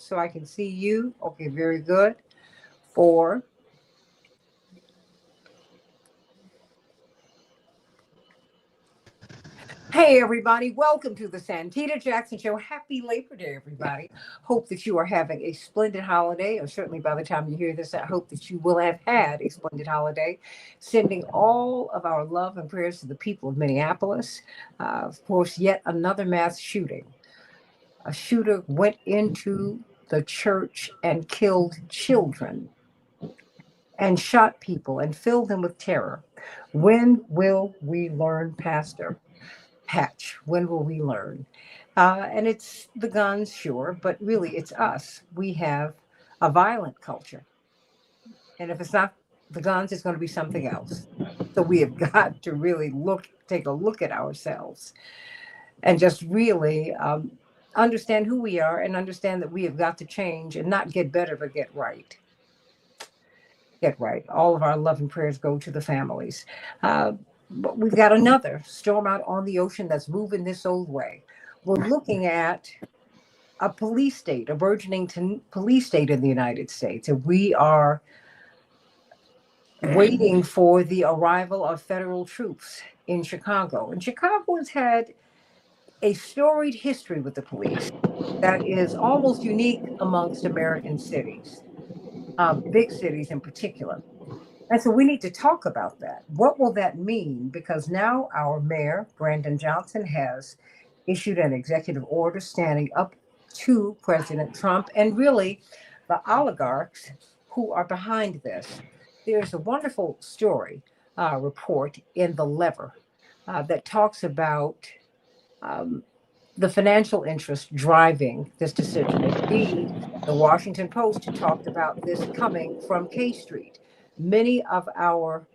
so I can see you. Okay, very good. 4. Hey, everybody. Welcome to the Santita Jackson Show. Happy Labor Day, everybody. Hope that you are having a splendid holiday, or certainly by the time you hear this, I hope that you will have had a splendid holiday. Sending all of our love and prayers to the people of Minneapolis. Of course, yet another mass shooting. A shooter went into the church and killed children and shot people and filled them with terror. When will we learn, Pastor Patch? When will we learn? And it's the guns, sure, but really it's us. We have a violent culture. And if it's not the guns, it's going to be something else. So we have got to really take a look at ourselves and just really understand who we are and understand that we have got to change and not get better, but get right. Get right. All of our love and prayers go to the families. Uh, but we've got another storm out on the ocean that's moving this old way. We're looking at a police state, a burgeoning police state in the United States, and we are waiting for the arrival of federal troops in Chicago. And Chicago has had a storied history with the police that is almost unique amongst American cities, big cities in particular. And so we need to talk about that. What will that mean? Because now our mayor, Brandon Johnson, has issued an executive order standing up to President Trump and really the oligarchs who are behind this. There's a wonderful story report in The Lever that talks about um, the financial interest driving this decision. Indeed, the Washington Post talked about this coming from K Street. Many of our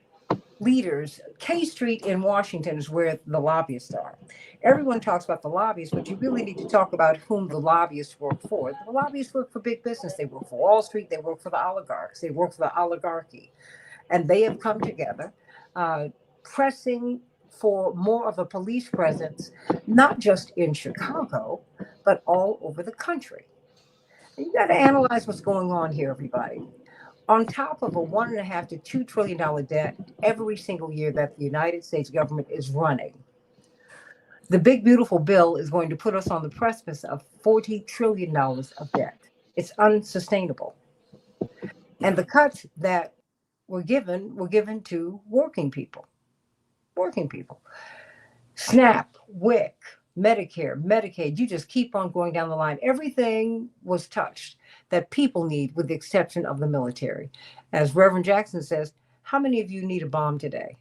leaders, K Street in Washington is where the lobbyists are. Everyone talks about the lobbyists, but you really need to talk about whom the lobbyists work for. The lobbyists work for big business. They work for Wall Street. They work for the oligarchs. They work for the oligarchy. And they have come together, uh, pressing for more of a police presence, not just in Chicago, but all over the country. And you got to analyze what's going on here, everybody. On top of a $1.5 to $2 trillion debt every single year that the United States government is running, the big beautiful bill is going to put us on the precipice of $40 trillion of debt. It's unsustainable. And the cuts that were given to working people. Working people. SNAP, WIC, Medicare, Medicaid, you just keep on going down the line. Everything was touched that people need, with the exception of the military. As Reverend Jackson says, how many of you need a bomb today?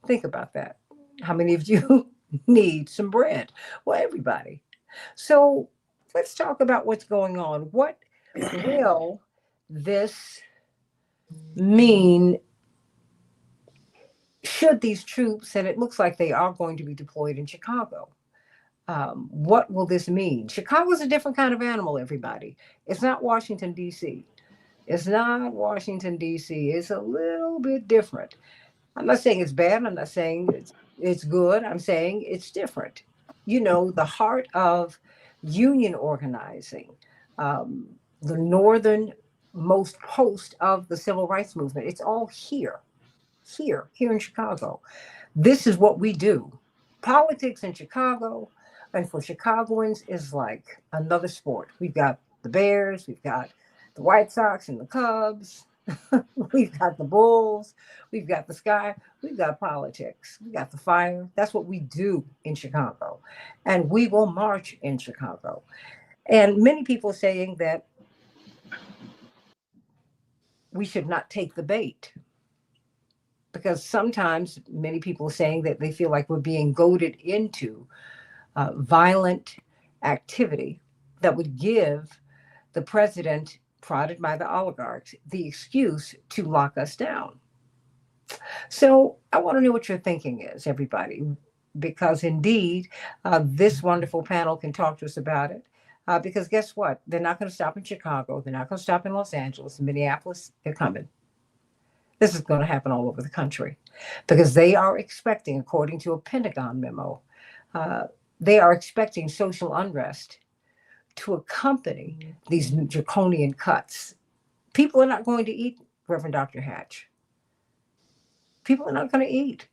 Think about that. How many of you need some bread? Well, everybody. So let's talk about what's going on. What will this mean should these troops, and it looks like they are going to be deployed in Chicago? What will this mean? Chicago is a different kind of animal, everybody. It's not Washington, D.C. It's not Washington, D.C. It's a little bit different. I'm not saying it's bad. I'm not saying it's good. I'm saying it's different. You know, the heart of union organizing, um, the northernmost post of the civil rights movement, it's all here in Chicago. This is what we do. Politics in Chicago and for Chicagoans is like another sport. We've got the Bears, we've got the White Sox and the Cubs, we've got the Bulls, we've got the sky, we've got politics, we got the fire. That's what we do in Chicago. And we will march in Chicago. And many people are saying that we should not take the bait, because sometimes many people are saying that they feel like we're being goaded into violent activity that would give the president, prodded by the oligarchs, the excuse to lock us down. So I want to know what your thinking is, everybody, because indeed, this wonderful panel can talk to us about it. Because guess what? They're not going to stop in Chicago. They're not going to stop in Los Angeles, Minneapolis. They're coming. This is going to happen all over the country because they are expecting, according to a Pentagon memo, they are expecting social unrest to accompany these draconian cuts. People are not going to eat, Reverend Dr. Hatch. People are not going to eat.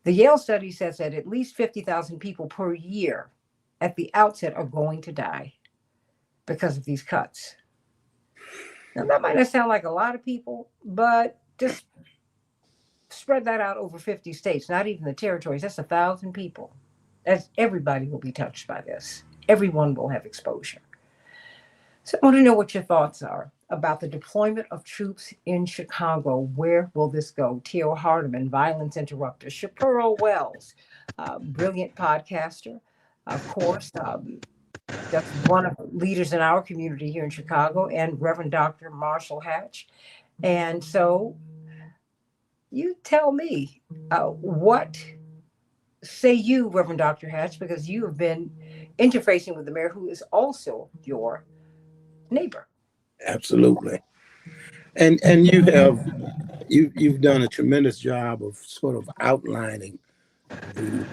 The Yale study says that at least 50,000 people per year at the outset are going to die because of these cuts. Now, that might not sound like a lot of people, but just spread that out over 50 states, not even the territories. That's 1,000 people. That's everybody will be touched by this. Everyone will have exposure. So I want to know what your thoughts are about the deployment of troops in Chicago. Where will this go? Theo Hardeman, violence interrupter. Shapiro Wells, brilliant podcaster. Of course, that's one of the leaders in our community here in Chicago, and Reverend Dr. Marshall Hatch. And so you tell me, what say you, Reverend Dr. Hatch, because you have been interfacing with the mayor, who is also your neighbor. Absolutely. And you've done a tremendous job of sort of outlining the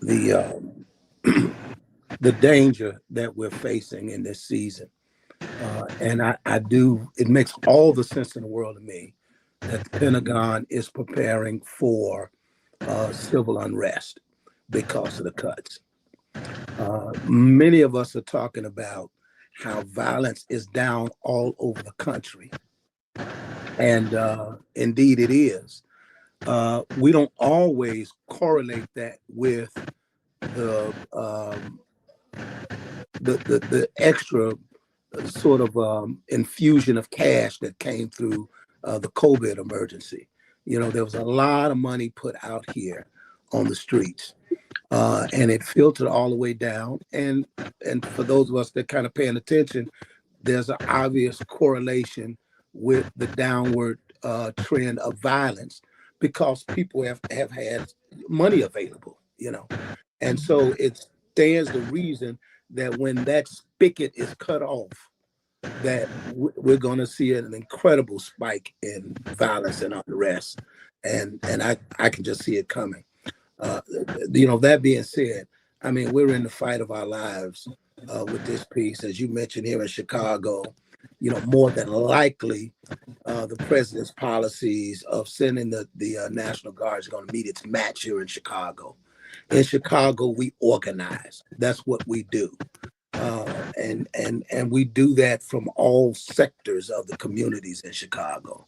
the the danger that we're facing in this season. And I do, it makes all the sense in the world to me that the Pentagon is preparing for civil unrest because of the cuts. Many of us are talking about how violence is down all over the country. And indeed it is. We don't always correlate that with the the extra sort of infusion of cash that came through the COVID emergency. You know, there was a lot of money put out here on the streets, and it filtered all the way down. And for those of us that kind of paying attention, there's an obvious correlation with the downward trend of violence because people have had money available, you know. And so it stands to reason that when that spigot is cut off, that we're going to see an incredible spike in violence and unrest, and I can just see it coming. You know, that being said, I mean, we're in the fight of our lives with this piece, as you mentioned here in Chicago. You know, more than likely, the president's policies of sending the National Guard is going to meet its match here in Chicago. In Chicago, we organize. That's what we do. And we do that from all sectors of the communities in Chicago.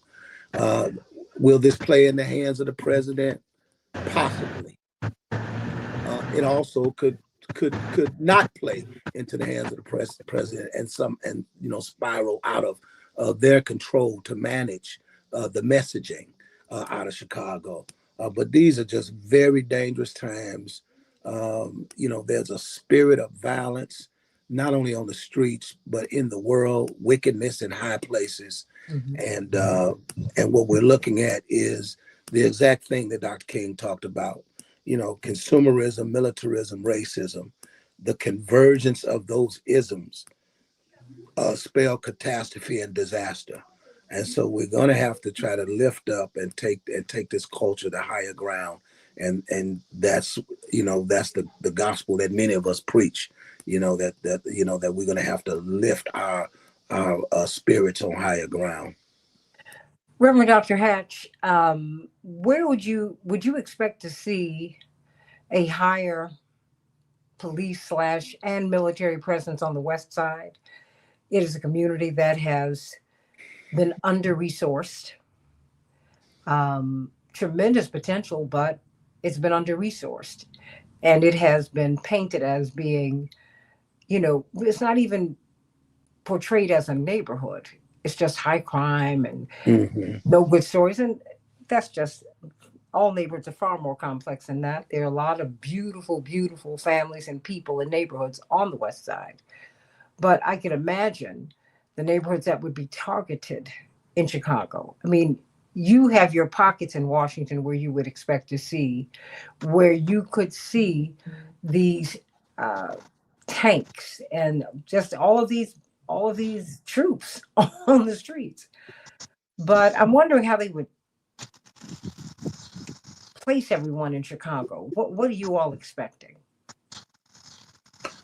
Uh, will this play in the hands of the president? Possibly. It also could not play into the hands of the president and you know spiral out of their control to manage the messaging out of Chicago. But these are just very dangerous times. You know, there's a spirit of violence, not only on the streets but in the world, wickedness in high places, Mhm. and what we're looking at is the exact thing that Dr. King talked about. You know, consumerism, militarism, racism, the convergence of those isms spell catastrophe and disaster. And so we're going to have to try to lift up and take this culture to higher ground. And that's, you know, that's the gospel that many of us preach. You know, that you know that we're going to have to lift our spirits on higher ground. Reverend Dr. Hatch, where would you expect to see a higher police slash and military presence on the West Side? It is a community that has been under resourced, tremendous potential, but it's been under resourced. And it has been painted as being, it's not even portrayed as a neighborhood. It's just high crime and Hmm. no good stories. And that's just all neighborhoods are far more complex than that. There are a lot of beautiful, beautiful families and people and neighborhoods on the West Side. But I can imagine the neighborhoods that would be targeted in Chicago. I mean, you have your pockets in Washington where you would expect to see, where you could see these uh, tanks and just all of these troops on the streets. But I'm wondering how they would place everyone in Chicago. What are you all expecting?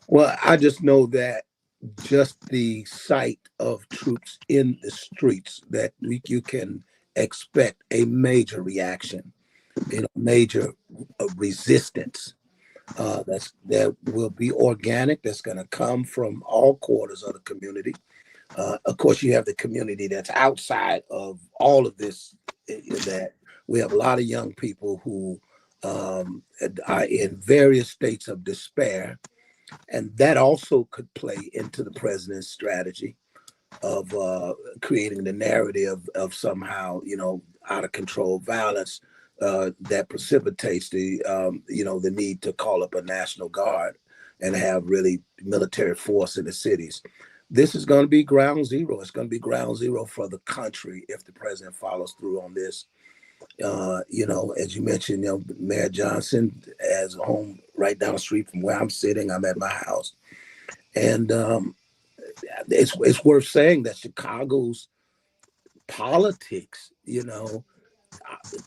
Well, I just know that just the sight of troops in the streets that you can expect a major reaction, major resistance. That will be organic. That's going to come from all quarters of the community. Of course, you have the community that's outside of all of this. That we have a lot of young people who are in various states of despair, and that also could play into the president's strategy of creating the narrative of somehow, out of control violence that precipitates the need to call up a national guard and have really military force in the cities. This is going to be ground zero. It's going to be ground zero for the country if the president follows through on this. As you mentioned, Mayor Johnson has a home right down the street from where I'm sitting. I'm at my house, and it's worth saying that Chicago's politics,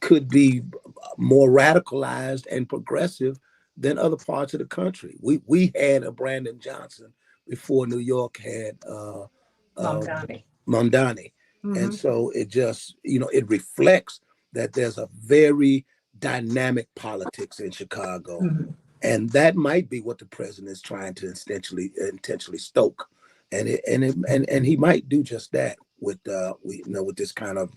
could be more radicalized and progressive than other parts of the country. We had a Brandon Johnson before New York had Mamdani. Mamdani. And so it just, it reflects that there's a very dynamic politics in Chicago. And that might be what the president is trying to intentionally stoke. And he might do just that with with this kind of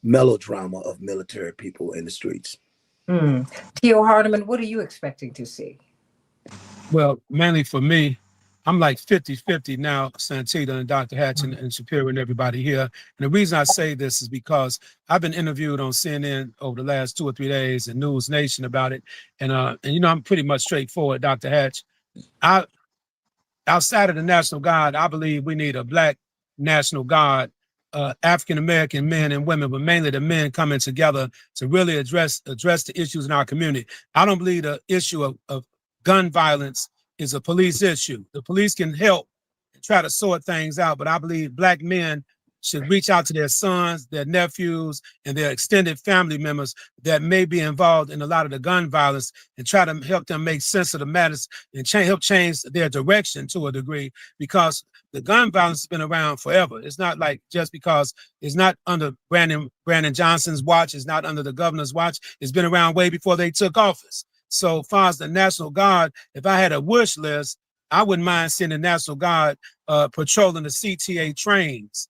melodrama of military people in the streets. Theo Hardeman, what are you expecting to see? Well, mainly for me, I'm like 50-50 now, Santita and Dr. Hatch and Shapiro and everybody here. And the reason I say this is because I've been interviewed on CNN over the last 2 or 3 days and News Nation about it. And I'm pretty much straightforward, Dr. Hatch. Outside of the National Guard, I believe we need a Black National Guard, African-American men and women, but mainly the men coming together to really address the issues in our community. I don't believe the issue of gun violence is a police issue. The police can help and try to sort things out, but I believe Black men should reach out to their sons, their nephews, and their extended family members that may be involved in a lot of the gun violence and try to help them make sense of the matters and help change their direction to a degree, because the gun violence has been around forever. It's not like just because it's not under Brandon Johnson's watch, it's not under the governor's watch. It's been around way before they took office. So far as the National Guard, if I had a wish list, I wouldn't mind seeing the National Guard patrolling the CTA trains.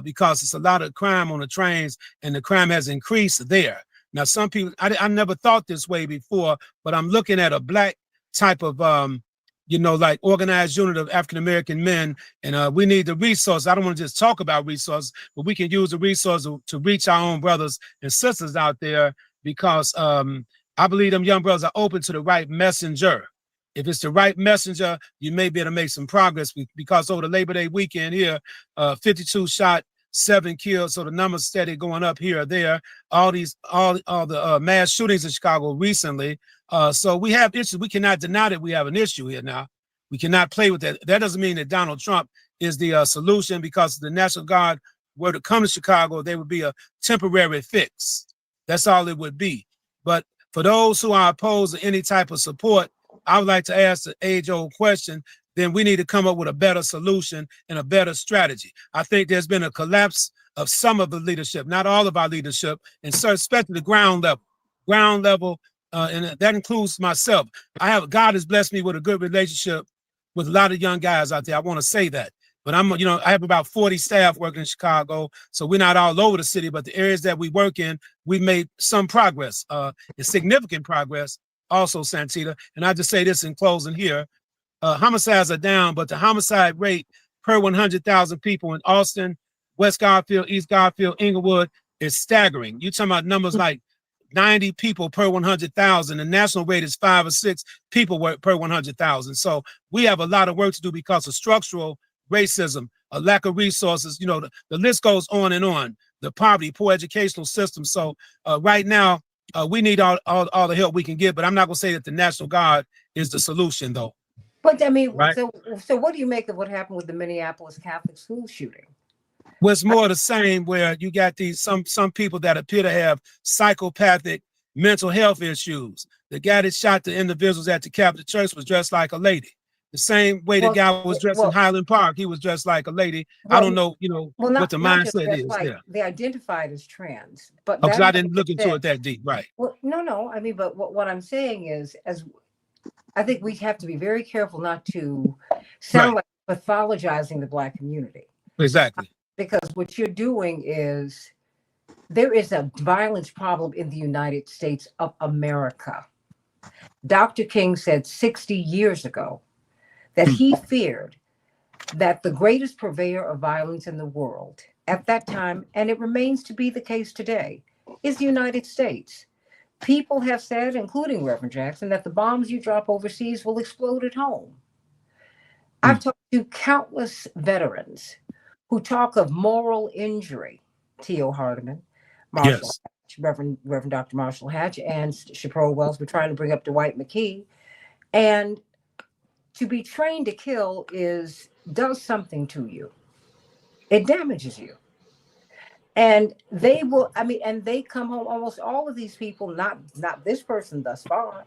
Because it's a lot of crime on the trains and the crime has increased there. Now, some people, I never thought this way before, but I'm looking at a Black type of, like organized unit of African-American men, and we need the resources. I don't want to just talk about resources, but we can use the resources to reach our own brothers and sisters out there, because I believe them young brothers are open to the right messenger. If it's the right messenger, you may be able to make some progress, because over the Labor Day weekend here, 52 shot, 7 killed. So the numbers steady going up here or there. All the mass shootings in Chicago recently. So we have issues. We cannot deny that we have an issue here now. We cannot play with that. That doesn't mean that Donald Trump is the solution, because if the National Guard were to come to Chicago, they would be a temporary fix. That's all it would be. But for those who are opposed to any type of support, I would like to ask the age-old question, then we need to come up with a better solution and a better strategy. I think there's been a collapse of some of the leadership, not all of our leadership, and so especially the ground level, and that includes myself. God has blessed me with a good relationship with a lot of young guys out there. I want to say that. But I have about 40 staff working in Chicago, so we're not all over the city, but the areas that we work in, we made some progress, and significant progress. Also, Santita, and I just say this in closing here, homicides are down, but the homicide rate per 100,000 people in Austin, West Garfield, East Garfield, Inglewood is staggering. You're talking about numbers like 90 people per 100,000. The national rate is 5 or 6 people per 100,000. So we have a lot of work to do because of structural racism, a lack of resources. The list goes on and on. The poverty, poor educational system. So right now, we need all the help we can get, but I'm not going to say that the National Guard is the solution, though. But I mean, right? So what do you make of what happened with the Minneapolis Catholic school shooting? Well, it's more the same, where you got these some people that appear to have psychopathic mental health issues. The guy that shot the individuals at the Catholic Church was dressed like a lady. The same way the Well, guy was dressed in well, Highland Park, he was dressed like a lady. I don't well, know, well, what the not just mindset dressed is. like Yeah. they identified as trans, but Because that I having didn't been look into said, it that deep. Right. well, no, I mean, but what I'm saying is, as I think we have to be very careful not to sound Right. like pathologizing the Black community, Exactly. because what you're doing is there is a violence problem in the United States of America. Dr. King said 60 years ago that Mm. he feared that the greatest purveyor of violence in the world at that time, and it remains to be the case today, is the United States. People have said, including Reverend Jackson, that the bombs you drop overseas will explode at home. I've Mm. talked to countless veterans who talk of moral injury. T.O. Hardeman, Marshall Yes. Hatch, Reverend Dr. Marshall Hatch, and Chaparral Wells. We're trying to bring up Dwight McKee. And to be trained to kill is does something to you. It damages you. And they will, I mean, and they come home, almost all of these people, not this person thus far,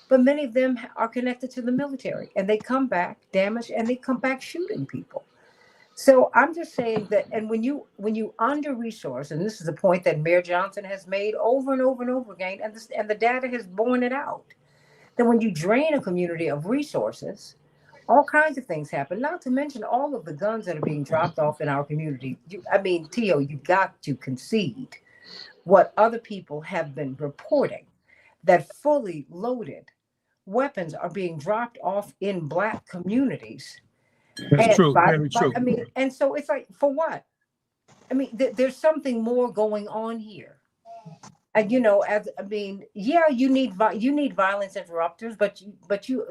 but many of them are connected to the military, and they come back damaged, and they come back shooting people. So I'm just saying that, and when you under resource, and this is a point that Mayor Johnson has made over and over and over again, and the data has borne it out, that when you drain a community of resources, all kinds of things happen. Not to mention all of the guns that are being dropped off in our community. I mean, Tio, you got to concede what other people have been reporting, that fully loaded weapons are being dropped off in Black communities. That's And true. Very I true. mean, and so it's like, for what? I mean, there's something more going on here. And as I mean, yeah, you need violence interrupters, but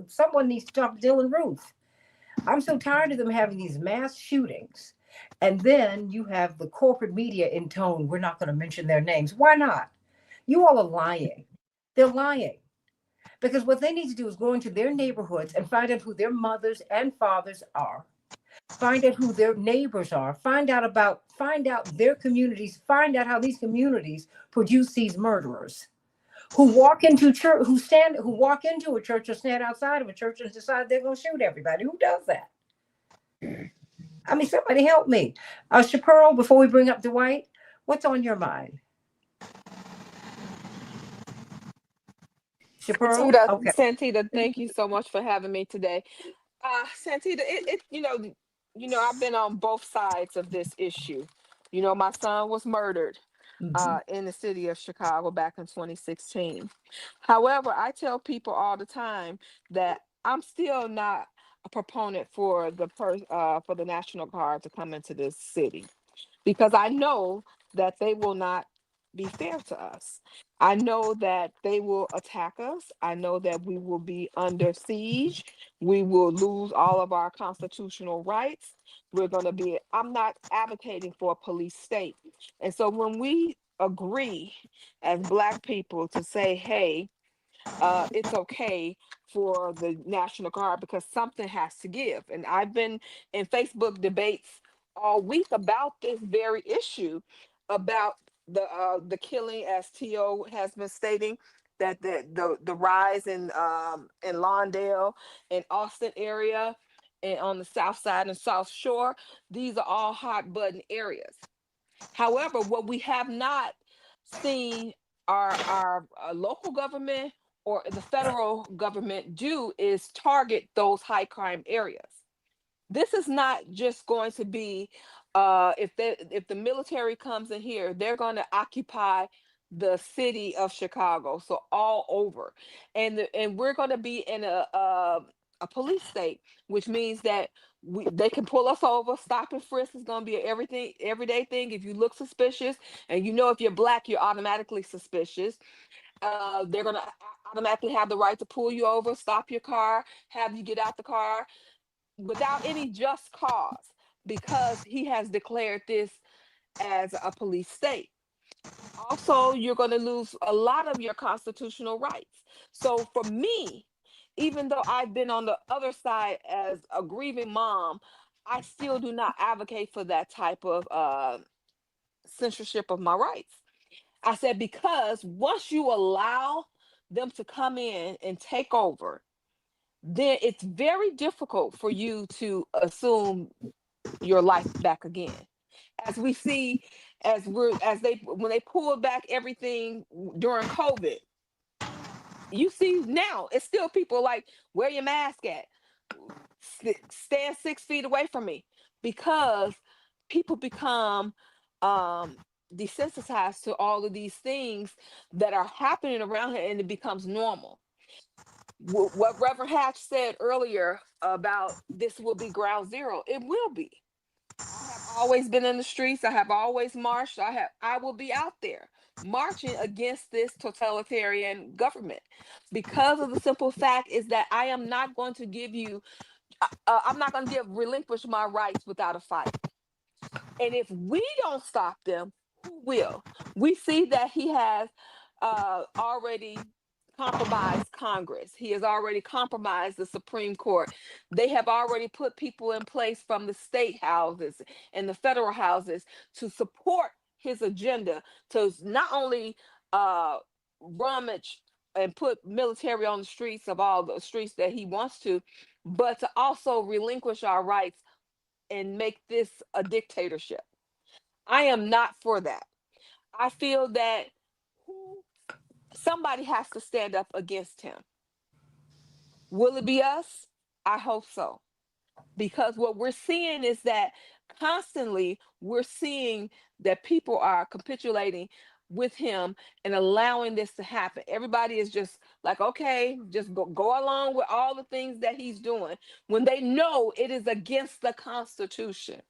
someone needs to talk to Dylan Roof. I'm so tired of them having these mass shootings, and then you have the corporate media in tone. We're not going to mention their names. Why not? You all are lying. They're lying because what they need to do is go into their neighborhoods and find out who their mothers and fathers are, find out who their neighbors are, find out their communities, find out how these communities produce these murderers who walk into church, who walk into a church or stand outside of a church and decide they're going to shoot everybody. Who does that? I mean, somebody help me. Chaparral, before we bring up Dwight, what's on your mind? Chaparral? Santita, Okay. Santita, thank you so much for having me today. Santita, I've been on both sides of this issue. My son was murdered Mhm. in the city of Chicago back in 2016. However, I tell people all the time that I'm still not a proponent for for the National Guard to come into this city, because I know that they will not be fair to us. I know that they will attack us. I know that we will be under siege. We will lose all of our constitutional rights. I'm not advocating for a police state. And so when we agree as Black people to say, hey, it's okay for the National Guard because something has to give. And I've been in Facebook debates all week about this very issue, about the killing, as To has been stating, that the rise in Lawndale and Austin area and on the south side and south shore. These are all hot button areas. However, what we have not seen our local government or the federal government do is target those high crime areas. This is not just going to be if the military comes in here, they're going to occupy the city of Chicago, so all over, and we're going to be in a police state, which means that they can pull us over. Stop and frisk is going to be an everyday thing. If you look suspicious, and if you're Black, you're automatically suspicious. They're going to automatically have the right to pull you over, stop your car, have you get out the car without any just cause, because he has declared this as a police state. Also, you're going to lose a lot of your constitutional rights. So for me, even though I've been on the other side as a grieving mom, I still do not advocate for that type of censorship of my rights. I said, because once you allow them to come in and take over, then it's very difficult for you to assume your life back again. As we see, as they when they pulled back everything during COVID, you see now it's still people like, wear your mask at, stand 6 feet away from me, because people become um desensitized to all of these things that are happening around here, and it becomes normal. What Reverend Hatch said earlier about this will be ground zero, it will be. I have always been in the streets. I have always marched. I will be out there marching against this totalitarian government, because of the simple fact is that I am not going to give you I'm not going to give relinquish my rights without a fight. And if we don't stop them, who will? We see that he has already compromised Congress. He has already compromised the Supreme Court. They have already put people in place from the state houses and the federal houses to support his agenda, to not only uh, rummage and put military on the streets of all the streets that he wants to, but to also relinquish our rights and make this a dictatorship. I am not for that. I feel that who somebody has to stand up against him. Will it be us? I hope so. Because what we're seeing is that constantly we're seeing that people are capitulating with him and allowing this to happen. Everybody is just like, okay, just go along with all the things that he's doing when they know it is against the Constitution.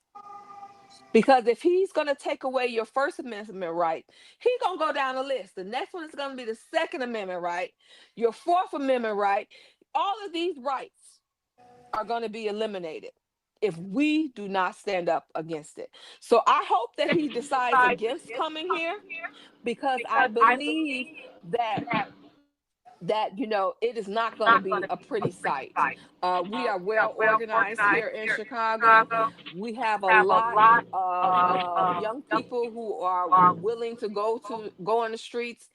Because if he's going to take away your First Amendment right, he's going to go down the list. The next one is going to be the Second Amendment right, your Fourth Amendment right. All of these rights are going to be eliminated if we do not stand up against it. So I hope that he decides against coming here, because I believe that it is not going to be a pretty sight. We are well organized here in Chicago. We have a lot of young people who are willing to go on the streets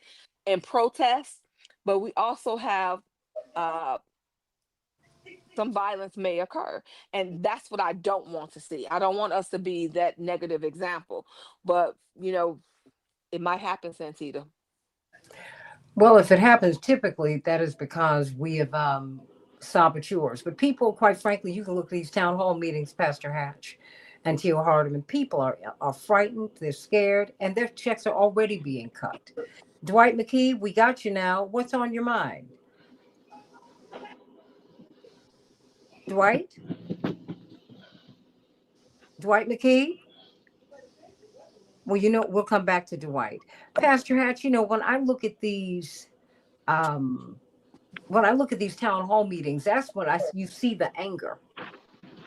and protest, but we also have uh, some violence may occur, and that's what I don't want to see. I don't want us to be that negative example, but it might happen, Santita. Well, if it happens, typically that is because we have saboteurs. But people, quite frankly, you can look at these town hall meetings, Pastor Hatch and Teal Hardeman. People are frightened, they're scared, and their checks are already being cut. Dwight McKee, we got you now. What's on your mind? Dwight? Dwight McKee? Well, we'll come back to Dwight. Pastor Hatch, when I look at um, these town hall meetings, that's when you see the anger.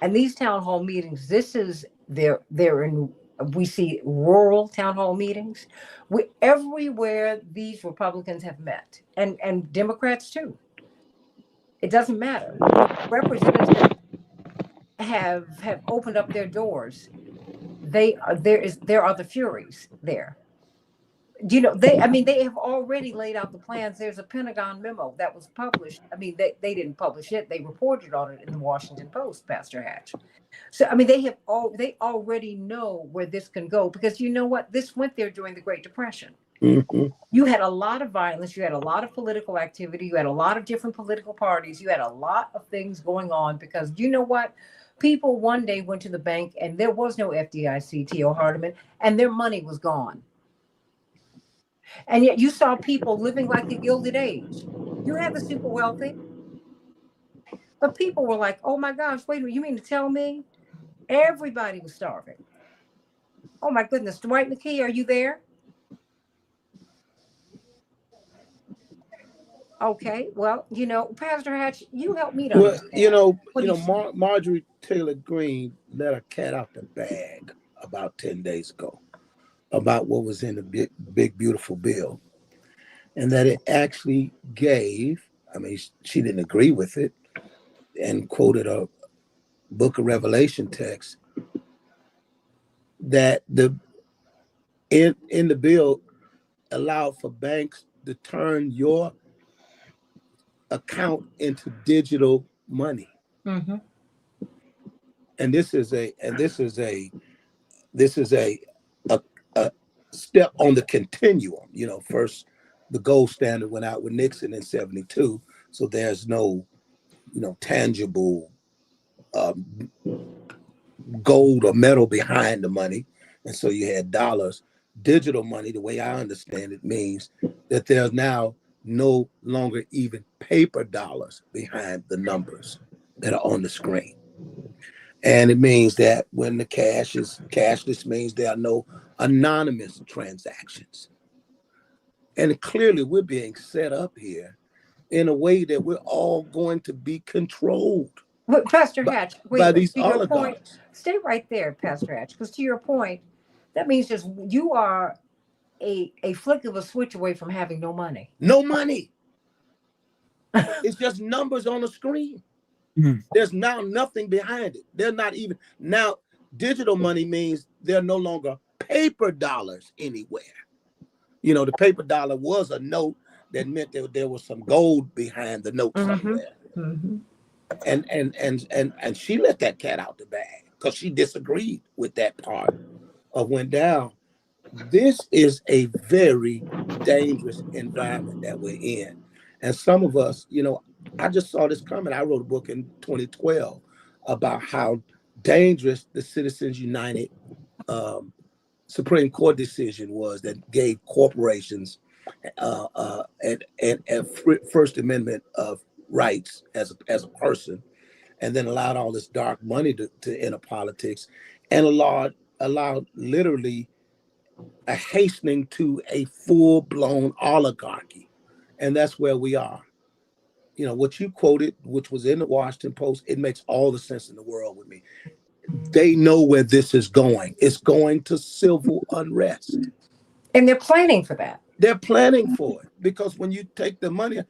And these town hall meetings, this is they're in. We see rural town hall meetings. Everywhere these Republicans have met, and Democrats too. It doesn't matter. Representatives have opened up their doors. There are the Furies there. They have already laid out the plans. There's a Pentagon memo that was published. They didn't publish it. They reported on it in the Washington Post, Pastor Hatch. So they already know where this can go, because you know what? This went there during the Great Depression. Mm-hmm. You had a lot of violence. You had a lot of political activity. You had a lot of different political parties. You had a lot of things going on, because you know what? People one day went to the bank and there was no FDIC, T.O. Hardeman, and their money was gone. And yet you saw people living like the Gilded Age. You had the super wealthy, but people were like, oh my gosh, wait a minute, you mean to tell me everybody was starving? Oh my goodness. Dwight McKee, are you there? Okay. Well, Pastor Hatch, you help me to Well, understand. What do you Marjorie Taylor Greene let a cat out the bag about 10 days ago about what was in the big beautiful bill, and that it actually gave, she didn't agree with it, and quoted a book of Revelation text that in the bill allowed for banks to turn your account into digital money. Mm-hmm. And this is a a step on the continuum. You know, first the gold standard went out with Nixon in '72, so there's no, tangible um, gold or metal behind the money, and so you had dollars. Digital money, the way I understand it, means that there's now no longer even paper dollars behind the numbers that are on the screen. And it means that when the cash is cashless, means there are no anonymous transactions. And clearly, we're being set up here in a way that we're all going to be controlled But Pastor by, Hatch, by wait, these to your point, oligarchs. stay right there, Pastor Hatch, because to your point, that means just you are a flick of a switch away from having no money. No money. It's just numbers on the screen. Mm. There's now nothing behind it. They're not even now. Digital money means they're no longer paper dollars anywhere. You know, the paper dollar was a note that meant that there was some gold behind the note Mm-hmm. somewhere. Mm-hmm. And she let that cat out the bag because she disagreed with that part of went down. This is a very dangerous environment that we're in. And some of us, I just saw this coming. I wrote a book in 2012 about how dangerous the Citizens United um, Supreme Court decision was that gave corporations and First Amendment of rights as a person, and then allowed all this dark money to enter politics, and allowed literally a hastening to a full-blown oligarchy. And that's where we are. You know, what you quoted, which was in the Washington Post, it makes all the sense in the world with me. They know where this is going. It's going to civil unrest. And they're planning for that. They're planning for it because when you take the money,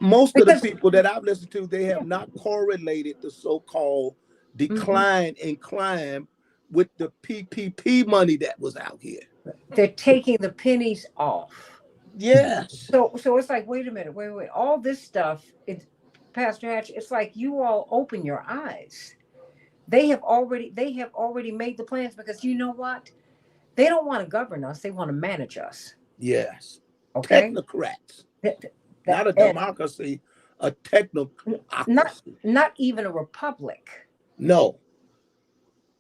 most of the Because people that I've listened to, they have not correlated the so-called mhm, decline in crime with the PPP money that was out here. they're taking the pennies off. Yes. So it's like, wait a minute, wait. All this stuff, it's Pastor Hatch, it's like you all open your eyes. They have already made the plans because you know what? They don't want to govern us, they want to manage us. Yes. Okay? Technocrats, That, not a and democracy, a not technocracy. not even a republic. No.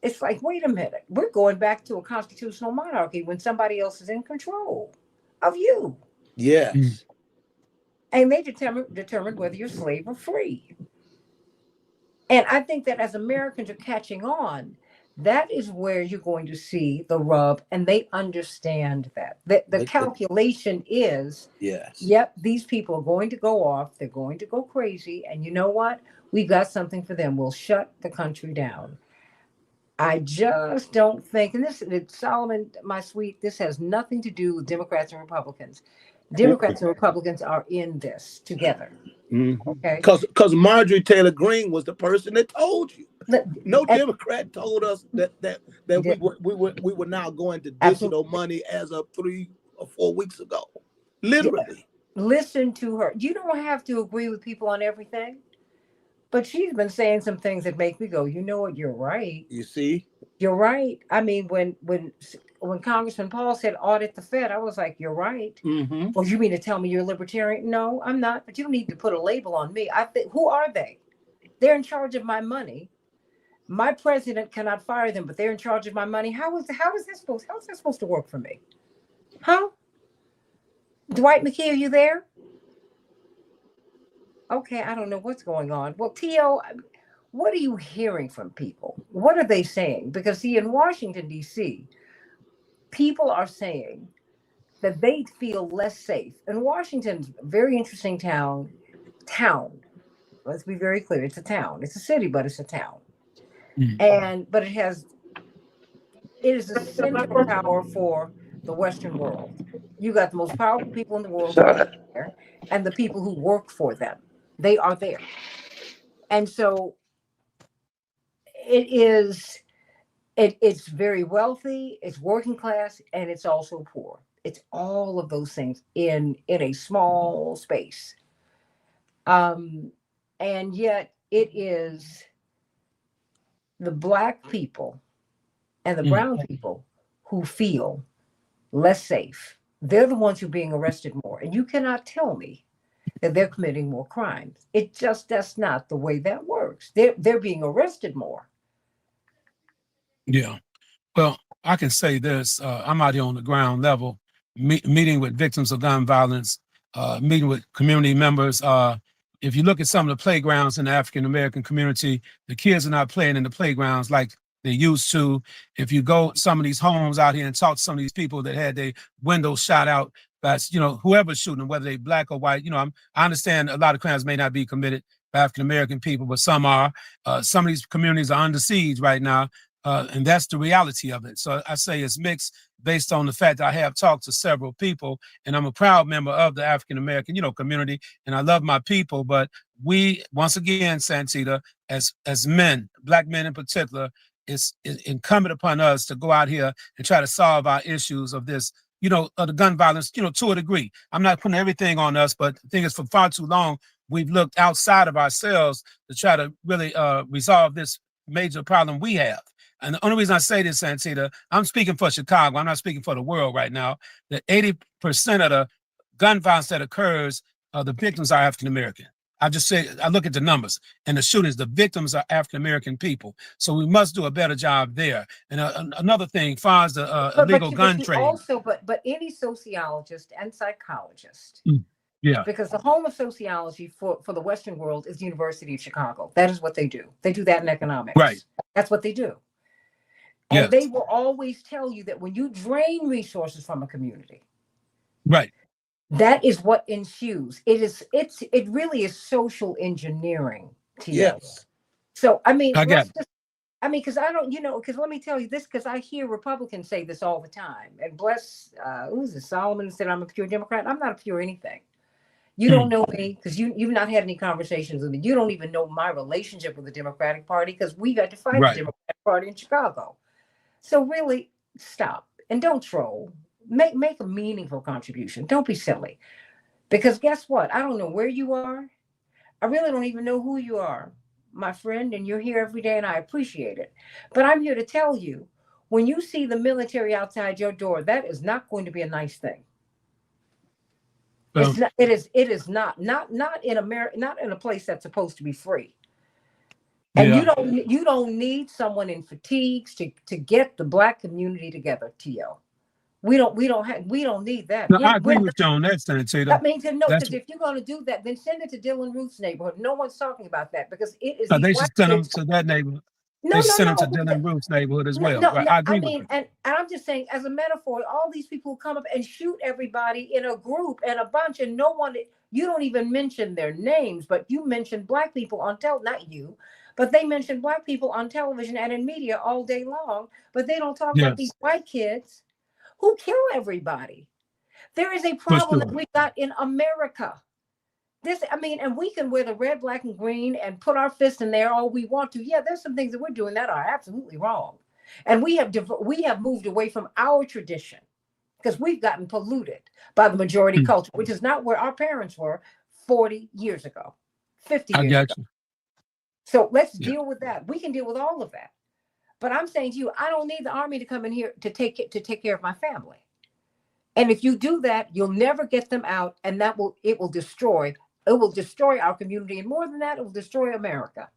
It's like, wait a minute, we're going back to a constitutional monarchy when somebody else is in control of you. Mm. Yes. And they determine whether you're slave or free. And I think that as Americans are catching on, that is where you're going to see the rub, and they understand that. The They- calculation is, yes. yep, these people are going to go off, they're going to go crazy, and you know what? We've got something for them. We'll shut the country down. I just don't think, and Solomon, my sweet, this has nothing to do with Democrats and Republicans. Democrats and Republicans are in this together. Okay. Because Marjorie Taylor Greene was the person that told you. Let- No and- Democrat told us that yeah, we were now going to absolutely. digital money as of 3 or 4 weeks ago. Yeah. Literally. Listen to her. You don't have to agree with people on everything, but she's been saying some things that make me go, you know what? You're right. You see? You're right. I mean, when Congressman Paul said audit the Fed, I was like, you're right. Mm-hmm. Well, you mean to tell me you're a libertarian? No, I'm not. But you don't need to put a label on me. I think, who are they? They're in charge of my money. My president cannot fire them, but they're in charge of my money. How is that supposed to work for me? Huh? Dwight McKee, are you there? Okay, I don't know what's going on. Well, Tio, what are you hearing from people? What are they saying? Because see, in Washington, D.C., people are saying that they feel less safe. And Washington's a very interesting town. Town. Let's be very clear. It's a town. It's a city, but it's a town. Mm. But it is a center of power for the Western world. You got the most powerful people in the world who are there, and the people who work for them. They are there. And so it is it's very wealthy, it's working class, and it's also poor. It's all of those things in a small space. Um, And yet it is the Black people and the Mm. brown people who feel less safe. They're the ones who are being arrested more. And you cannot tell me that they're committing more crimes. It just, that's not the way that works. They're being arrested more. Yeah. Well, I can say this. I'm out here on the ground level, meeting with victims of gun violence, meeting with community members. If you look at some of the playgrounds in the African American community, the kids are not playing in the playgrounds like they used to. If you go some of these homes out here and talk to some of these people that had their windows shot out by, whoever's shooting them, whether they black or white, I understand a lot of crimes may not be committed by African American people, but some are. Some of these communities are under siege right now. And that's the reality of it. So I say it's mixed based on the fact that I have talked to several people, and I'm a proud member of the African American, community, and I love my people. But we, once again, Santita, as men, black men in particular, it's incumbent upon us to go out here and try to solve our issues of this, of the gun violence, to a degree. I'm not putting everything on us, but the thing is, for far too long, we've looked outside of ourselves to try to really resolve this major problem we have. And the only reason I say this, Santita, I'm speaking for Chicago. I'm not speaking for the world right now. That 80% of the gun violence that occurs, the victims are African American. I just say, I look at the numbers and the shootings, the victims are African American people. So we must do a better job there. And another thing, as far as the illegal gun trade. Also, but any sociologist and psychologist, yeah, because the home of sociology for the Western world is the University of Chicago. That is what they do. They do that in economics. Right. That's what they do. And yes. they will always tell you that when you drain resources from a community, right, that is what ensues. It really is social engineering, T.O. Yes. So I mean, because I don't, because let me tell you this, because I hear Republicans say this all the time. And bless, who's it? Solomon said I'm a pure Democrat. I'm not a pure anything. You don't know me because you've not had any conversations with me. You don't even know my relationship with the Democratic Party because we got to fight the Democratic Party in Chicago. So really, stop and don't troll. Make a meaningful contribution. Don't be silly. Because guess what? I don't know where you are. I really don't even know who you are, my friend, and you're here every day, and I appreciate it. But I'm here to tell you, when you see the military outside your door, that is not going to be a nice thing. It's not, it is not in America, not in a place that's supposed to be free. And you don't need someone in fatigues to get the Black community together, T.O. We don't need that. No, I agree with you on that, Santita. I mean, because if you're going to do that, then send it to Dylan Ruth's neighborhood. No one's talking about that because it is. They should send them to that neighborhood. They send them to Dylan Ruth's neighborhood as well. Right? I agree with you. And I'm just saying, as a metaphor, all these people who come up and shoot everybody in a group and a bunch, and no one, you don't even mention their names, but you mention Black people on not you, but they mention Black people on television and in media all day long, but they don't talk about these white kids who kill everybody. There is a problem that we've got in America. And we can wear the red, black, and green and put our fists in there all we want to. Yeah, there's some things that we're doing that are absolutely wrong. And we have moved away from our tradition because we've gotten polluted by the majority culture, which is not where our parents were 40 years ago, 50 years ago. So let's deal with that. We can deal with all of that. But I'm saying to you, I don't need the army to come in here to take care of my family. And if you do that, you'll never get them out, and it will destroy our community, and more than that, it will destroy America.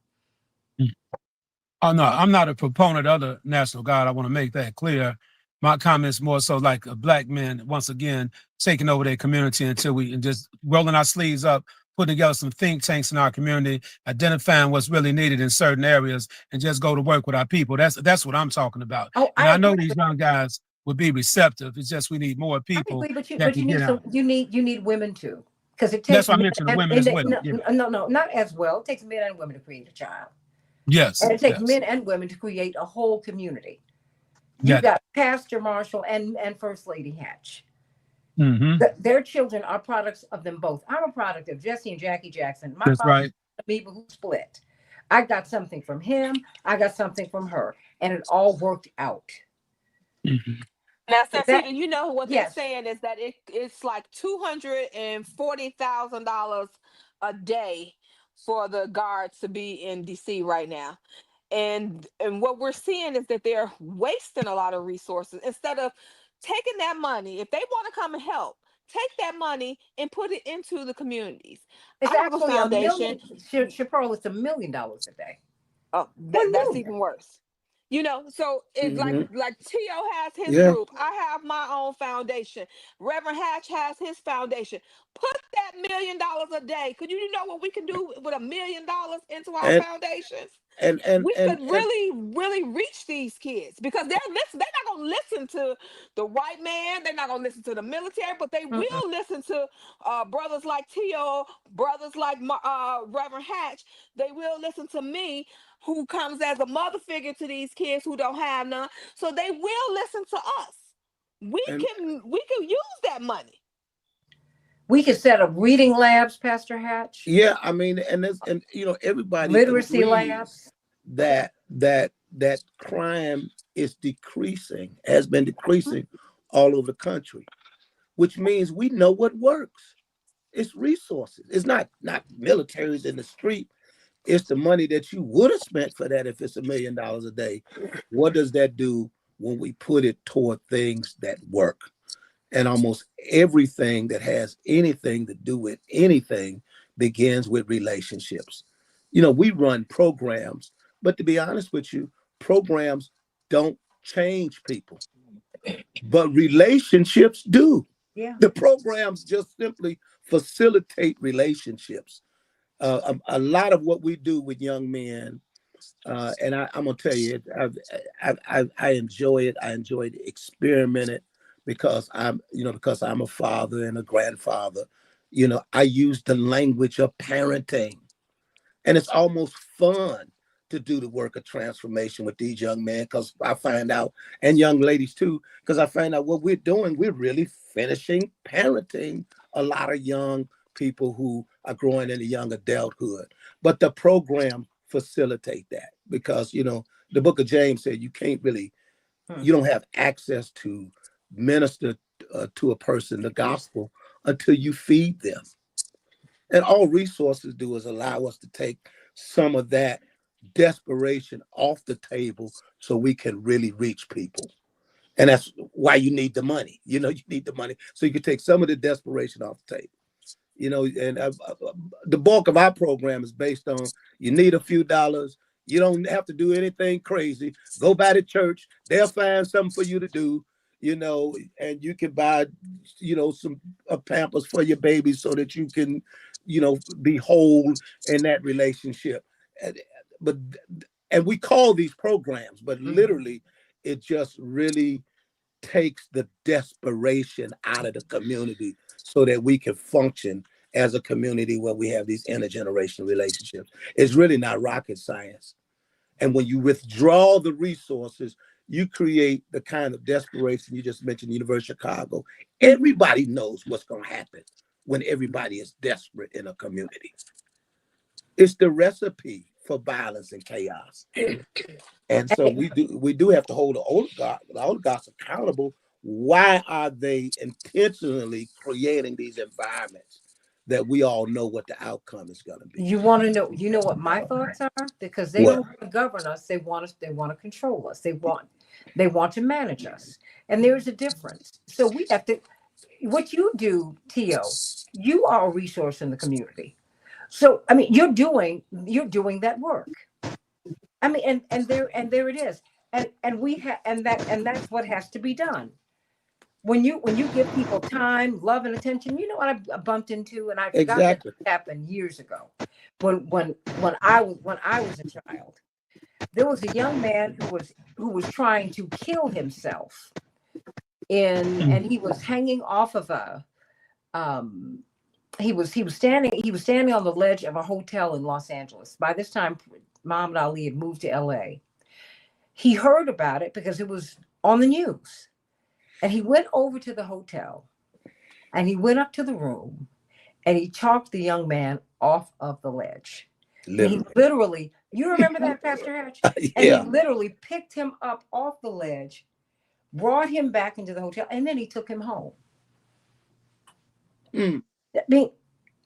Oh no, I'm not a proponent of the National Guard. I want to make that clear. My comments more so like a Black men once again taking over their community until we and just rolling our sleeves up, putting together some think tanks in our community, identifying what's really needed in certain areas, and just go to work with our people. That's what I'm talking about. And I know these young guys would be receptive. It's just we need more people. You need women too, because it That's takes. why I mentioned the women as well. No, not as well. It takes men and women to create a child. Yes, and it takes men and women to create a whole community. You got Pastor Marshall and First Lady Hatch. Their children are products of them both. I'm a product of Jesse and Jackie Jackson. My father who split. I got something from him. I got something from her, and it all worked out. Now, Santita, you know what they're saying is that it's like $240,000 a day for the guards to be in DC right now. And what we're seeing is that they're wasting a lot of resources instead of taking that money. If they want to come and help, take that money and put it into the communities. It's I have a actually a foundation. million. Chaparral, it's $1 million a day. Oh, 1 million. that's even worse. You know, so it Hmm. like Tio has his Yeah. group. I have my own foundation. Reverend Hatch has his foundation. Put that $1 million a day. Could you know what we can do with $1 million into our And foundations? and and We and could and really reach these kids because they're not gonna listen to the white man, they're not gonna listen to the military, but they Mm-mm. will listen to brothers like Tio, brothers like Reverend Hatch. They will listen to me, who comes as a mother figure to these kids who don't have none. So they will listen to us. we and can we can use that money. We could set up reading labs, Pastor Hatch, yeah, I mean, and everybody literacy agrees labs. that crime is decreasing, has been decreasing all over the country, which means we know what works. It's resources. It's not militaries in the street. It's the money that you would have spent for that if it's $1 million a day. What does that do when we put it toward things that work? And almost everything that has anything to do with anything begins with relationships. We run programs, but to be honest with you, programs don't change people, but relationships do. Yeah. The programs just simply facilitate relationships. A lot of what we do with young men, and I'm gonna tell you, I enjoy it. I enjoy to experiment it because I'm a father and a grandfather. I use the language of parenting, and it's almost fun to do the work of transformation with these young men because I find out, and young ladies too, because I find out what we're doing, we're really finishing parenting a lot of young people who are growing into young adulthood. But the program facilitate that because the book of James said Hmm. you don't have access to minister to a person the gospel until you feed them. And all resources do is allow us to take some of that desperation off the table so we can really reach people. And that's why you need the money. You need the money so you can take some of the desperation off the table. And the bulk of our program is based on you need a few dollars. You don't have to do anything crazy. Go by the church. They'll find something for you to do, and you can buy, some Pampers for your baby so that you can, be whole in that relationship. And, but and we call these programs, but literally it just really takes the desperation out of the community so that we can function as a community where we have these intergenerational relationships. It's really not rocket science. And when you withdraw the resources, you create the kind of desperation you just mentioned, University of Chicago. Everybody knows what's going to happen when everybody is desperate in a community. It's the recipe for violence and chaos. And so And we do have to hold the oligarchs accountable. Why are they intentionally creating these environments that we all know what the outcome is going to be? you know what my thoughts are? Because they What? don't want to govern us, they want to control us. They want to manage us. And there's a difference. So we have to what you do, Tio, you are a resource in the community. So I mean you're doing that work. I mean and there it is. And we have and that's what has to be done. When you give people time, love, and attention, you know what I bumped into, and I forgot that Exactly. happened years ago. When I was a child, there was a young man who was trying to kill himself and he was hanging off of a um he was standing on the ledge of a hotel in Los Angeles. By this time, Muhammad Ali had moved to LA. He heard about it because it was on the news. And he went over to the hotel and he went up to the room and he talked the young man off of the ledge. And he Literally. literally, you remember that, Pastor Hatch? And he Yeah. literally picked him up off the ledge, brought him back into the hotel, and then he took him home. Mm. I mean,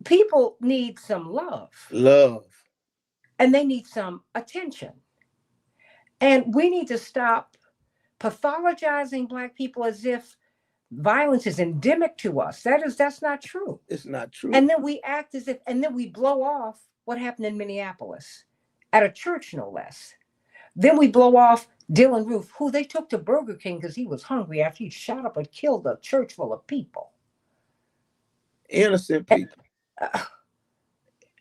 People need some love Love. and they need some attention. And we need to stop pathologizing Black people as if violence is endemic to us. That's not true. It's not true. And then we act as if, and then we blow off what happened in Minneapolis at a church, no less. Then we blow off Dylan Roof, who they took to Burger King because he was hungry after he shot up and killed a church full of people. Innocent people Uh,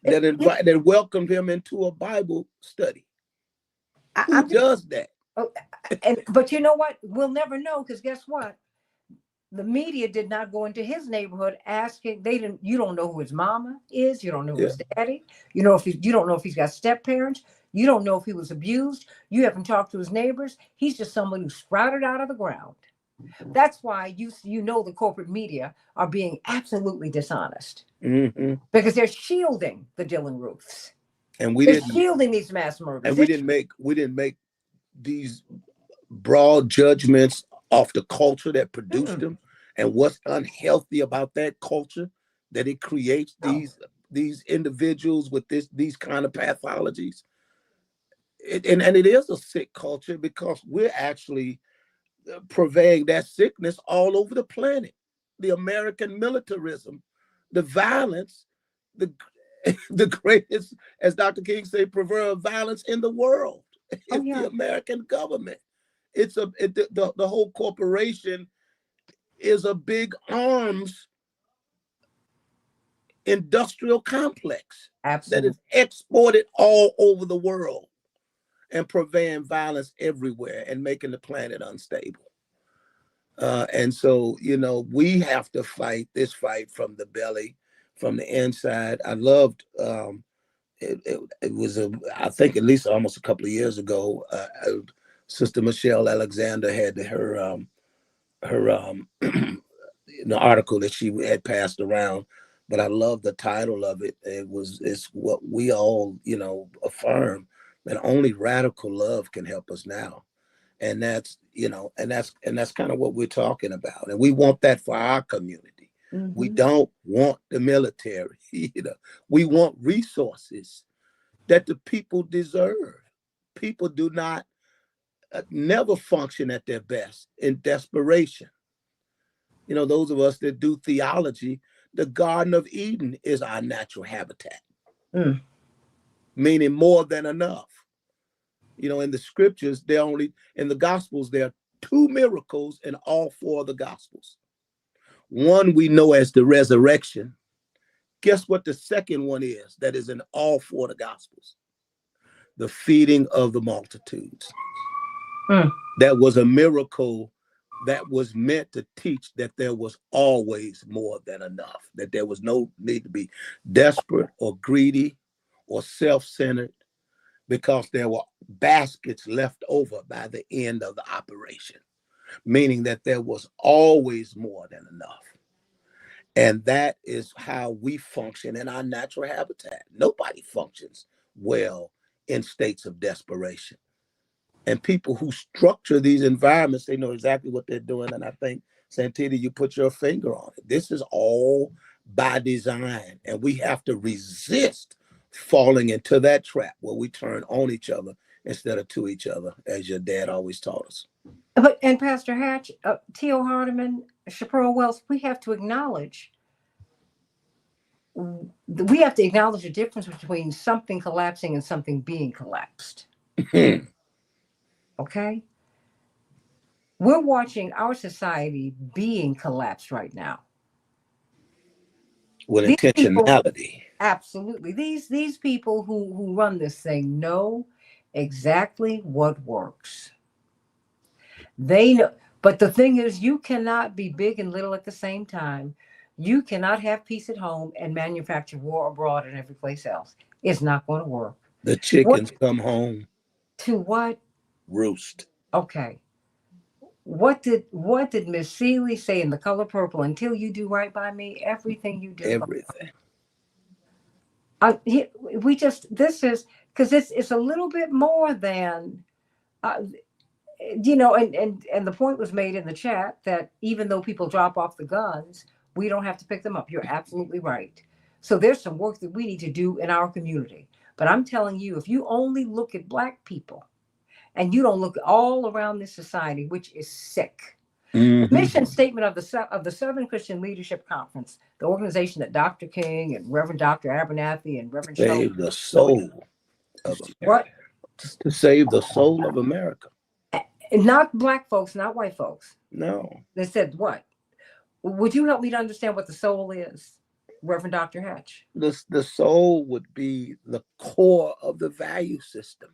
that welcomed him into a Bible study. Who I'm just, does that? but you know what? We'll never know because guess what? The media did not go into his neighborhood asking. They didn't. You don't know who his mama is. You don't know who Yeah. his daddy. You don't know if he's got step parents. You don't know if he was abused. You haven't talked to his neighbors. He's just someone who sprouted out of the ground. That's why you know the corporate media are being absolutely dishonest Mm-hmm. because they're shielding the Dylan Roofs. And we They're didn't. shielding these mass murders. And we didn't make these broad judgments off the culture that produced them and what's unhealthy about that culture that it creates these individuals with these kind of pathologies. And it is a sick culture because we're actually purveying that sickness all over the planet. The American militarism, the violence, the the greatest, as Dr. King said, purveyor of violence in the world. It's the American government. The whole corporation is a big arms industrial complex that is exported all over the world and purveying violence everywhere and making the planet unstable. And so, we have to fight this fight from the belly, from the inside. I loved it was I think at least almost a couple of years ago, Sister Michelle Alexander had her article that she had passed around, but I love the title of it. It's what we all affirm, that only radical love can help us now, and that's kind of what we're talking about, and we want that for our community. Mm-hmm. We don't want the military, we want resources that the people deserve. People do not never function at their best in desperation. Those of us that do theology, the Garden of Eden is our natural habitat, meaning more than enough. In the scriptures, in the Gospels, there are 2 miracles in all 4 of the Gospels. One we know as the resurrection. Guess what the second one is that is in all 4 of the Gospels? The feeding of the multitudes. That was a miracle that was meant to teach that there was always more than enough, that there was no need to be desperate or greedy or self-centered, because there were baskets left over by the end of the operation, meaning that there was always more than enough. And that is how we function in our natural habitat. Nobody functions well in states of desperation. And people who structure these environments, they know exactly what they're doing. And I think, Santita, you put your finger on it. This is all by design. And we have to resist falling into that trap where we turn on each other instead of to each other, as your dad always taught us. And Pastor Hatch, T.O. Hardeman, Chaparral Wells, we have to acknowledge the difference between something collapsing and something being collapsed. Okay? We're watching our society being collapsed right now. With intentionality. Absolutely. These people who run this thing know exactly what works. They know. But the thing is, you cannot be big and little at the same time. You cannot have peace at home and manufacture war abroad and every place else. It's not going to work. The chickens come home to what? Roost. Okay. What did Miss Seeley say in The Color Purple? Until you do right by me, everything you do. Everything. This is because it's a little bit more than, and the point was made in the chat that even though people drop off the guns, we don't have to pick them up. You're absolutely right. So there's some work that we need to do in our community. But I'm telling you, if you only look at Black people and you don't look all around this society, which is sick. The mission statement of the Southern Christian Leadership Conference, the organization that Dr. King and Reverend Dr. Abernathy and Reverend Shelton, Save the soul of America. what? To save the soul of America. Not Black folks, not white folks. No. They said what? Would you help me to understand what the soul is, Reverend Dr. Hatch? The soul would be the core of the value system.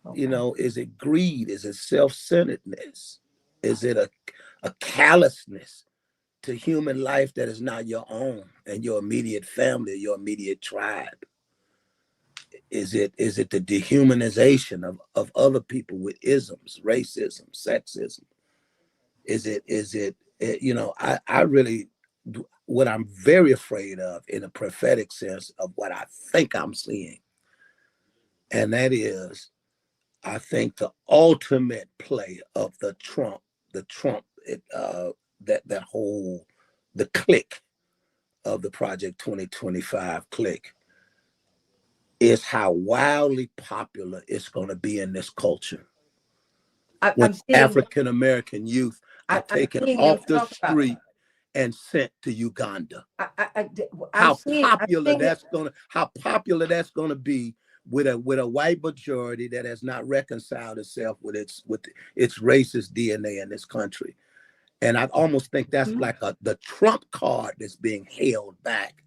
Okay. You know, is it greed? Is it self-centeredness? Is it a callousness to human life that is not your own and your immediate family, your immediate tribe? Is it the dehumanization of other people with isms, racism, sexism? Is it you know, I really, what I'm very afraid of in a prophetic sense of what I think I'm seeing, and that is, I think the ultimate play of the Trump, that whole, the clique of the Project 2025 clique is how wildly popular it's going to be in this culture. When African American youth are taken off the street and sent to Uganda. How popular that's going to be with a white majority that has not reconciled itself with its racist DNA in this country. And I almost think that's like the Trump card that's being held back.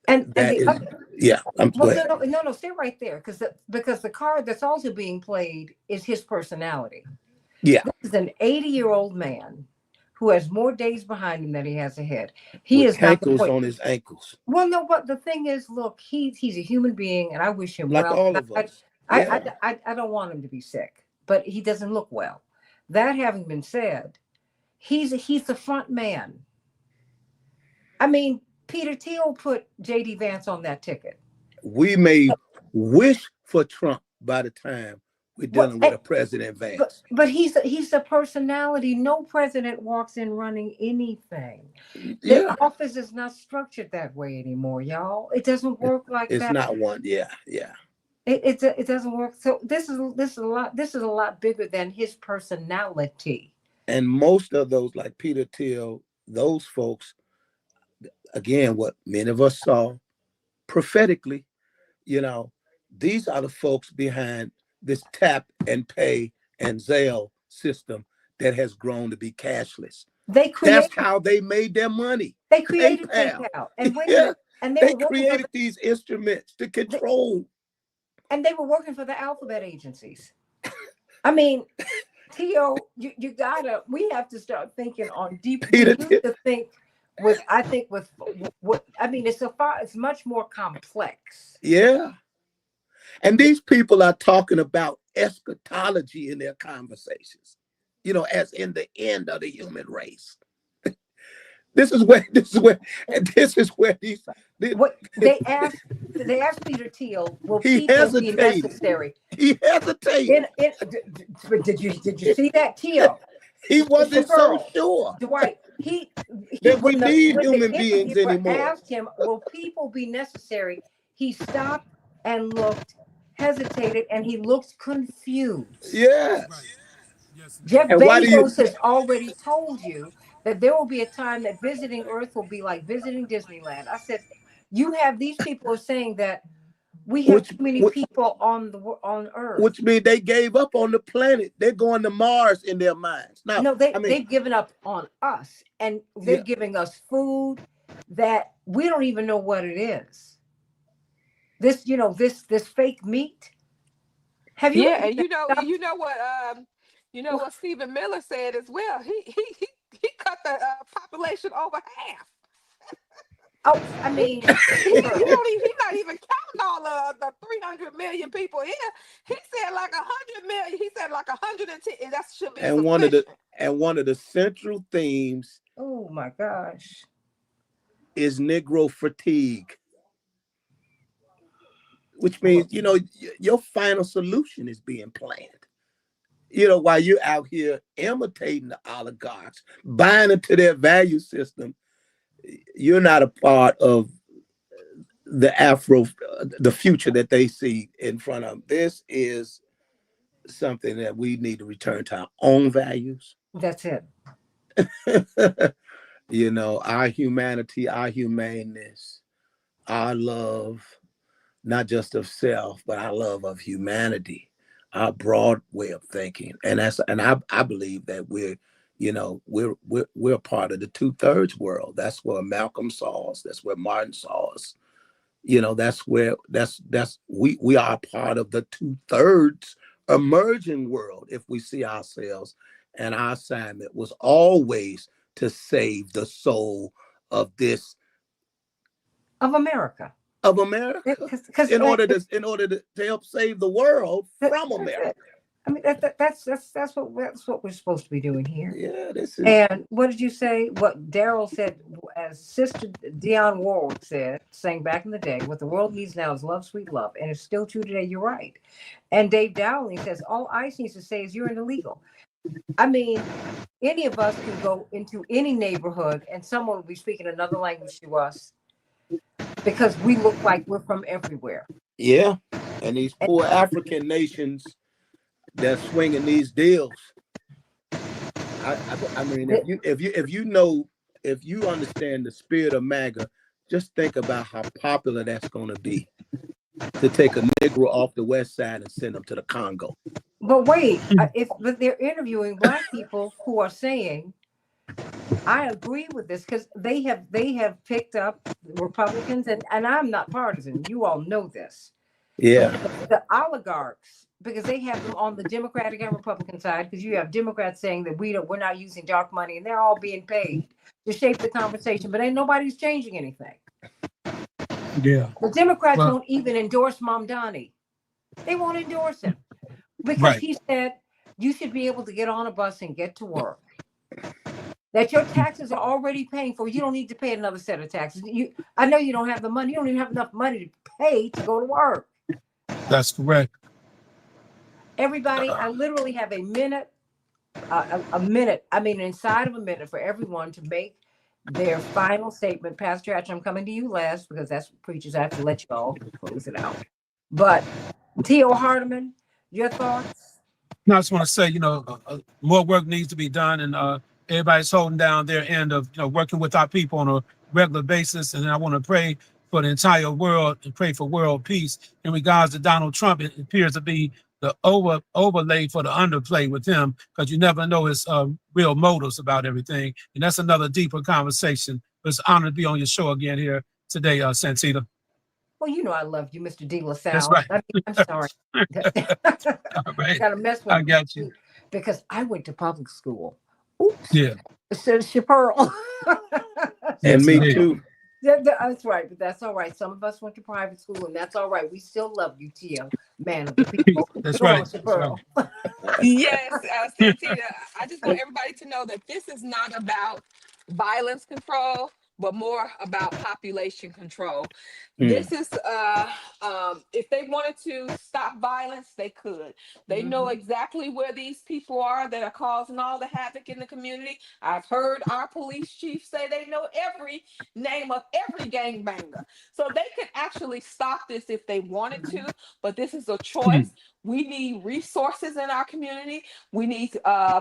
And that is, yeah. No, stay right there, because the card that's also being played is his personality. Yeah, this is an 80-year-old man who has more days behind him than he has ahead. He is ankles on his ankles. Well, no, but the thing is, look, he's a human being, and I wish him like well. all of us. I don't want him to be sick, but he doesn't look well. That having been said, he's the front man. I mean, Peter Thiel put J.D. Vance on that ticket. We may wish for Trump by the time we're dealing with a President Vance. But he's a personality. No president walks in running anything. Yeah. The office is not structured that way anymore, y'all. It doesn't work like that. It's not one. Yeah. It doesn't work. So this is a lot bigger than his personality. And most of those, like Peter Thiel, those folks, again, what many of us saw prophetically, you know, these are the folks behind this tap and pay and Zelle system that has grown to be cashless. That's how they made their money. They created PayPal. And they created these instruments to control. And they were working for the alphabet agencies. I mean, Theo, we have to start thinking on deep. We need to think it's much more complex. Yeah. And these people are talking about eschatology in their conversations, you know, as in the end of the human race. This is where these. They asked Peter Thiel, will people be necessary? He hesitated. Did you see that, Thiel? He wasn't so sure. Dwight, we need human beings anymore. Asked him, will people be necessary? He stopped and looked, hesitated, and he looked confused. Yes. Jeff Bezos has already told you that there will be a time that visiting Earth will be like visiting Disneyland. I said, you have these people saying that we have too many people on Earth. Which means they gave up on the planet. They're going to Mars in their minds. They've given up on us, and they're giving us food that we don't even know what it is. This fake meat. Have you? Yeah, and you know what Stephen Miller said as well. He cut the population over half. Oh, I mean, he's not even counting all of the 300 million people here. He said like 100 million. He said like 110. That should be sufficient. One of the central themes. Oh my gosh. Is Negro fatigue, which means your final solution is being planned. While you're out here imitating the oligarchs, buying into their value system. you're not a part of the future that they see in front of them. This is something that we need to return to our own values. That's it. You know, our humanity, our humaneness, our love, not just of self, but our love of humanity, our broad way of thinking. And I believe that we're part of the 2/3 world. That's where Malcolm saw us. That's where Martin saw us. You know, we are part of the 2/3 emerging world if we see ourselves. And our assignment was always to save the soul of this Of America. of America Because in order to help save the world from America. I mean, that's what we're supposed to be doing here. Yeah, this is. And what did you say? What Daryl said, as Sister Dionne Warwick sang back in the day, what the world needs now is love, sweet love. And it's still true today. You're right. And Dave Dowling says, all ICE needs to say is you're an illegal. I mean, any of us can go into any neighborhood and someone will be speaking another language to us because we look like we're from everywhere. Yeah. And these poor African nations that's swinging these deals. I mean, if you understand the spirit of MAGA, just think about how popular that's going to be to take a Negro off the West Side and send them to the Congo. But wait, but they're interviewing Black people who are saying, I agree with this, because they have picked up Republicans, and I'm not partisan. You all know this. Yeah. The oligarchs, because they have them on the Democratic and Republican side, because you have Democrats saying that we're not using dark money, and they're all being paid to shape the conversation, but ain't nobody's changing anything. Yeah. The Democrats won't even endorse Mamdani. They won't endorse him because he said you should be able to get on a bus and get to work. That your taxes are already paying for. You don't need to pay another set of taxes. I know you don't have the money. You don't even have enough money to pay to go to work. That's correct. Everybody, I literally have a minute, inside of a minute for everyone to make their final statement. Pastor Hatch, I'm coming to you last because that's what preachers have to let you all close it out. But T.O. Hardeman, your thoughts? No, I just want to say, more work needs to be done, and everybody's holding down their end of, working with our people on a regular basis. And I want to pray for the entire world and pray for world peace. In regards to Donald Trump, it appears to be the overlay for the underplay with him, because you never know his real motives about everything. And that's another deeper conversation. It's an honor to be on your show again here today, Santita. Well, I love you, Mr. De La Salle. That's right. I'm sorry. All right. Gotta mess with I got you. Because I went to public school. Oops. Yeah. Says Chaparral. And me too. That's right, but that's all right. Some of us went to private school, and that's all right. We still love you, Tia, man of the people. That's right. Yes, Santita, I just want everybody to know that this is not about violence control, but more about population control. This is if they wanted to stop violence, they could. They know exactly where these people are that are causing all the havoc in the community. I've heard our police chief say they know every name of every gangbanger. So they could actually stop this if they wanted to, but this is a choice. We need resources in our community. We need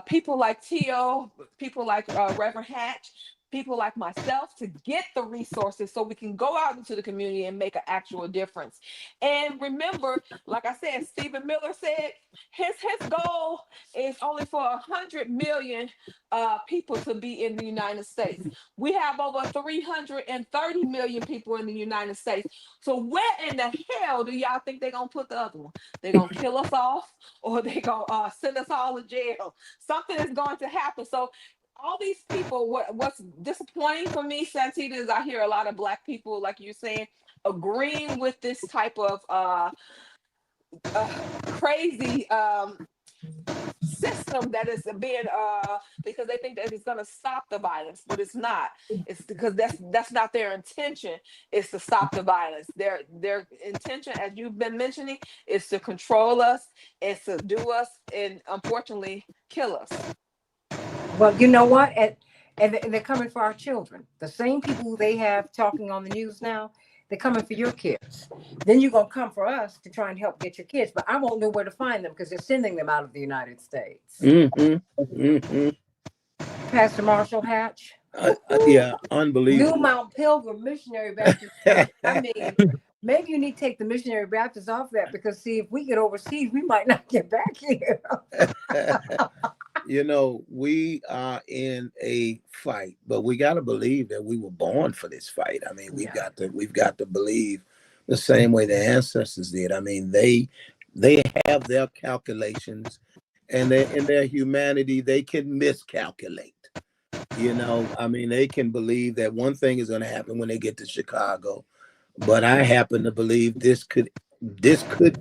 people like T.O., people like Reverend Hatch, people like myself to get the resources so we can go out into the community and make an actual difference. And remember, like I said, Stephen Miller said his goal is only for 100 million people to be in the United States. We have over 330 million people in the United States. So where in the hell do y'all think they're gonna put the other one? They're gonna kill us off, or they gonna send us all to jail? Something is going to happen. So all these people, what's disappointing for me, Santita, is I hear a lot of Black people, like you're saying, agreeing with this type of crazy system that is being because they think that it's going to stop the violence, but it's not. It's because that's not their intention, is to stop the violence. Their intention, as you've been mentioning, is to control us, is to do us, and unfortunately kill us. Well, you know what? and they're coming for our children. The same people who they have talking on the news now, they're coming for your kids. Then you're gonna come for us to try and help get your kids, but I won't know where to find them because they're sending them out of the United States. Pastor Marshall Hatch, Yeah, New unbelievable. Mount Pilgrim Missionary Baptist Church. I mean, maybe you need to take the missionary Baptists off that, because see, if we get overseas, we might not get back here. You know, we are in a fight, but we got to believe that we were born for this fight. I mean, Yeah. we've got to believe the same way the ancestors did. I mean, they have their calculations, and they, in their humanity, they can miscalculate. You know, I mean, they can believe that one thing is going to happen when they get to Chicago, but I happen to believe this could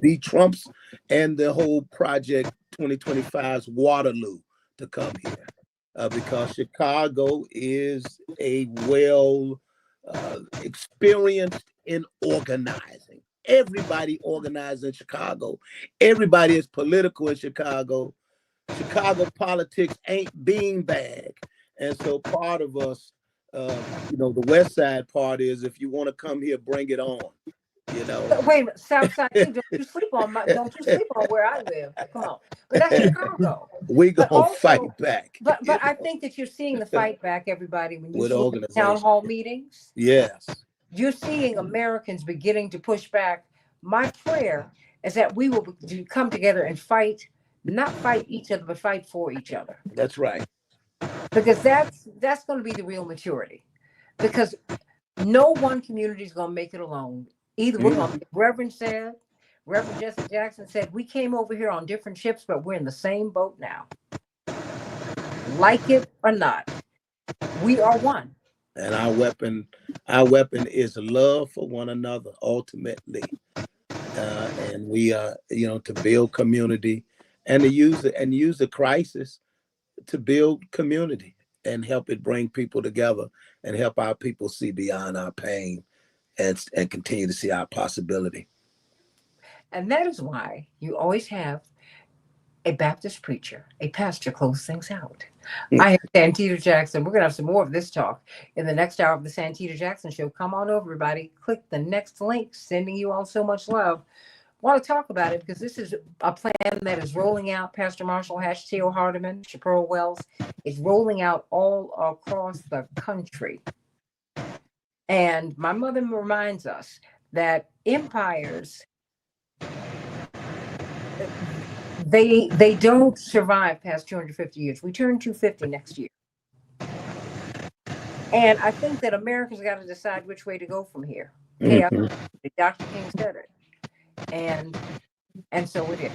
be Trump's and the whole project 2025's Waterloo to come here, because Chicago is a well experienced in organizing. Everybody organized in Chicago. Everybody is political in Chicago. Chicago politics ain't beanbag. And so part of us, you know, the West Side part is, if you want to come here, bring it on. You know, Wait a minute, South Side, don't you sleep on where I live. Come on. But that's Chicago. we But gonna fight also, back. but You I know, think that you're seeing the fight back, everybody, when you with look at town organization. hall meetings. Yes, You're seeing Americans beginning to push back. My prayer is that we will come together and fight, not fight each other, but fight for each other. that's right. Because that's going to be the real maturity. Because no one community is going to make it alone. Either we're going to, Reverend Jesse Jackson said, we came over here on different ships, but we're in the same boat now. Like it or not, we are one. And our weapon is love for one another, ultimately. And we are, you know, to build community, and to use the crisis to build community and help it bring people together, and help our people see beyond our pain, and continue to see our possibility. And that is why you always have a Baptist preacher, a pastor, close things out. I have Santita Jackson. We're going to have some more of this talk in the next hour of the Santita Jackson Show. Come on over, everybody. Click the next link. Sending you all so much love. Want to talk about it because this is a plan that is rolling out. Pastor Marshall Hatch, Theo Hardiman, Chaparral Wells is rolling out all across the country. And my mother reminds us that empires, they don't survive past 250 years. We turn 250 next year. And I think that America's got to decide which way to go from here. Okay, Dr. King said it. And so it is.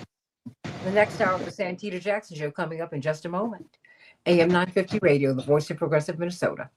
The next hour of the Santita Jackson Show coming up in just a moment. AM 950 Radio, the voice of progressive Minnesota.